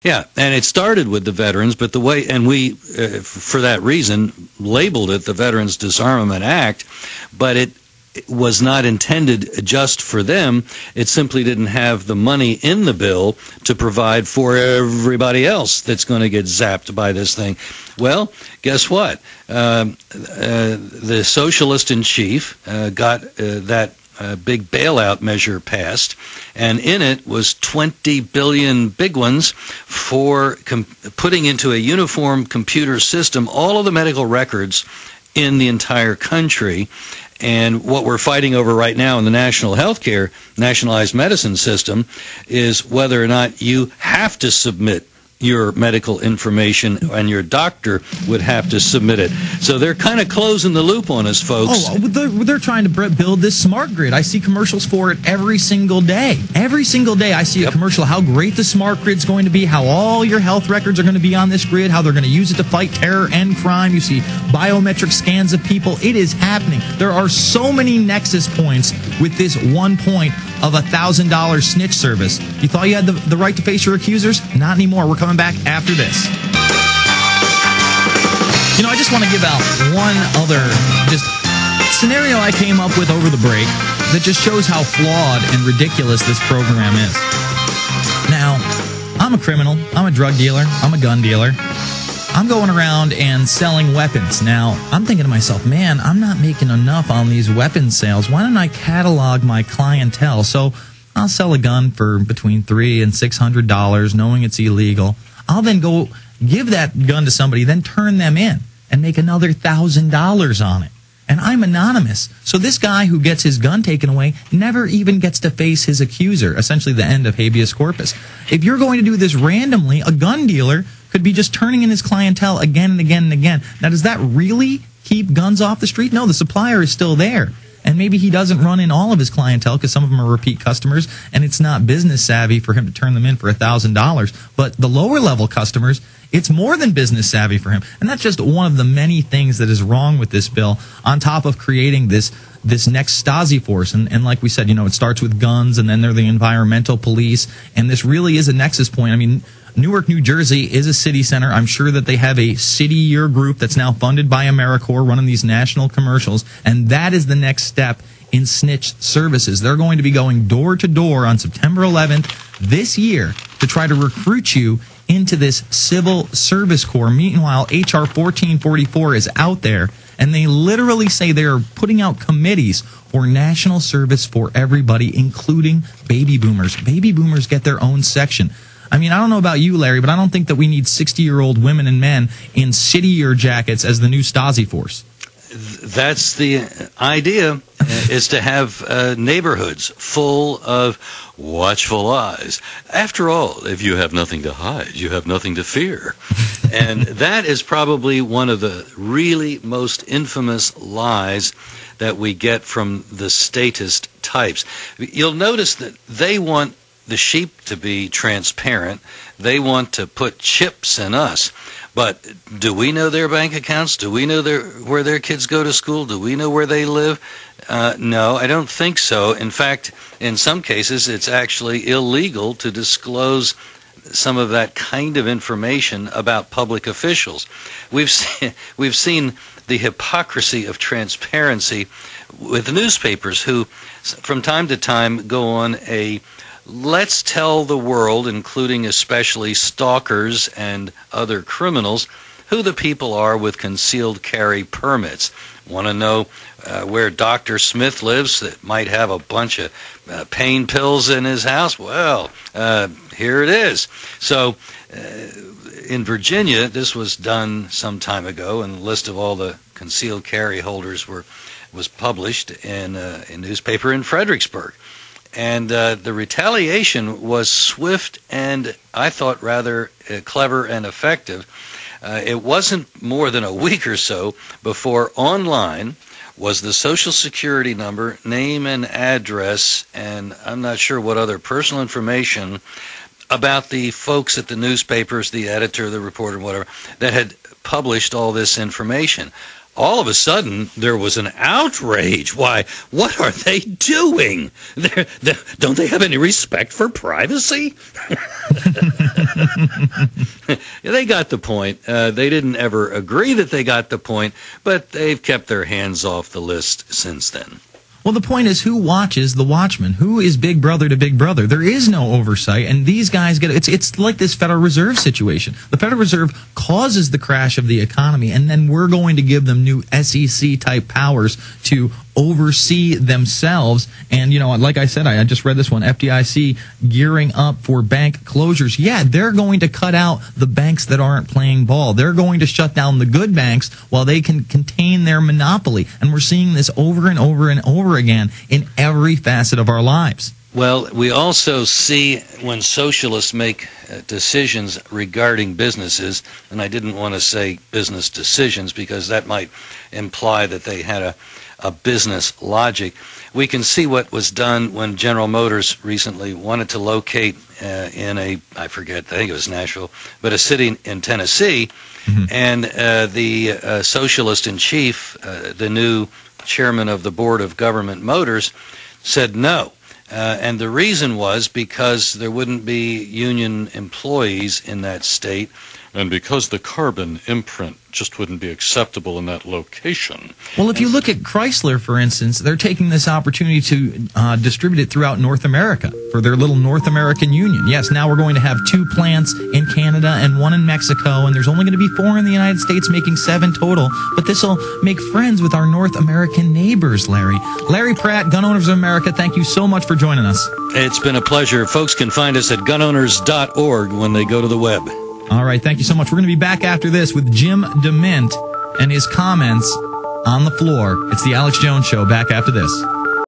Yeah, and it started with the veterans, but the way, and we, for that reason, labeled it the Veterans Disarmament Act, but it was not intended just for them. It simply didn't have the money in the bill to provide for everybody else that's going to get zapped by this thing. Well, guess what? The socialist in chief got that big bailout measure passed, and in it was 20 billion big ones for putting into a uniform computer system all of the medical records in the entire country. And what we're fighting over right now in the national healthcare, nationalized medicine system, is whether or not you have to submit your medical information, and your doctor would have to submit it. So they're kind of closing the loop on us, folks. Oh, they're trying to build this smart grid. I see commercials for it every single day. Every single day I see a commercial how great the smart grid's going to be, how all your health records are going to be on this grid, how they're going to use it to fight terror and crime. You see biometric scans of people. It is happening. There are so many nexus points with this one point of $1,000 snitch service. You thought you had the right to face your accusers? Not anymore. We're coming back after this. You know, I just want to give out one other just scenario I came up with over the break that just shows how flawed and ridiculous this program is. Now, I'm a criminal. I'm a drug dealer. I'm a gun dealer. I'm going around and selling weapons. Now, I'm thinking to myself, man, I'm not making enough on these weapon sales. Why don't I catalog my clientele? So I'll sell a gun for between $300 and $600, knowing it's illegal. I'll then go give that gun to somebody, then turn them in and make another $1,000 on it. And I'm anonymous. So this guy who gets his gun taken away never even gets to face his accuser, essentially the end of habeas corpus. If you're going to do this randomly, a gun dealer could be just turning in his clientele again and again and again. Now, does that really keep guns off the street? No, the supplier is still there. And maybe he doesn't run in all of his clientele because some of them are repeat customers, and it's not business savvy for him to turn them in for $1,000. But the lower level customers, it's more than business savvy for him. And that's just one of the many things that is wrong with this bill, on top of creating this next Stasi force. And like we said, you know, it starts with guns, and then they're the environmental police. And this really is a nexus point. I mean, Newark, New Jersey is a city center. I'm sure that they have a city year group that's now funded by AmeriCorps running these national commercials, and that is the next step in snitch services. They're going to be going door to door on September 11th this year to try to recruit you into this civil service corps. Meanwhile, H.R. 1444 is out there, and they literally say they are putting out committees for national service for everybody, including baby boomers. Baby boomers get their own section. I mean, I don't know about you, Larry, but I don't think that we need 60-year-old women and men in city-year jackets as the new Stasi force. That's the idea, is to have neighborhoods full of watchful eyes. After all, if you have nothing to hide, you have nothing to fear. And that is probably one of the really most infamous lies that we get from the statist types. You'll notice that they want the sheep to be transparent. They want to put chips in us. But do we know their bank accounts? Do we know where their kids go to school? Do we know where they live? No, I don't think so. In fact, in some cases, it's actually illegal to disclose some of that kind of information about public officials. We've seen the hypocrisy of transparency with newspapers who, from time to time, go on a let's tell the world, including especially stalkers and other criminals, who the people are with concealed carry permits. Want to know where Dr. Smith lives that might have a bunch of pain pills in his house? Well, here it is. So in Virginia, this was done some time ago, and the list of all the concealed carry holders was published in a newspaper in Fredericksburg. And the retaliation was swift and, I thought, rather clever and effective. It wasn't more than a week or so before online was the Social Security number, name and address, and I'm not sure what other personal information about the folks at the newspapers, the editor, the reporter, whatever, that had published all this information. all of a sudden there was an outrage. Why? What are they doing? Don't they have any respect for privacy? They got the point. They didn't ever agree that they got the point, but they've kept their hands off the list since then. Well, the point is, who watches the watchman? Who is big brother to big brother? There is no oversight, and these guys it's like this Federal Reserve situation. The Federal Reserve causes the crash of the economy, and then we're going to give them new SEC-type powers to oversee themselves. And, like I said, I just read this one, FDIC gearing up for bank closures. Yeah, they're going to cut out the banks that aren't playing ball. They're going to shut down the good banks while they can contain their monopoly. And we're seeing this over and over and over again in every facet of our lives. Well, we also see when socialists make decisions regarding businesses, and I didn't want to say business decisions because that might imply that they had a business logic. We can see what was done when General Motors recently wanted to locate in I think it was Nashville, but a city in Tennessee, and the socialist in chief, the new chairman of the board of government motors, said no. And the reason was because there wouldn't be union employees in that state, and because the carbon imprint just wouldn't be acceptable in that location. Well, if you look at Chrysler, for instance, they're taking this opportunity to distribute it throughout North America for their little North American union. Yes, now we're going to have 2 plants in Canada and 1 in Mexico, and there's only going to be 4 in the United States, making 7 total. But this will make friends with our North American neighbors, Larry. Larry Pratt, Gun Owners of America, thank you so much for joining us. It's been a pleasure. Folks can find us at gunowners.org when they go to the web. All right, thank you so much. We're going to be back after this with Jim DeMint and his comments on the floor. It's the Alex Jones Show. Back after this.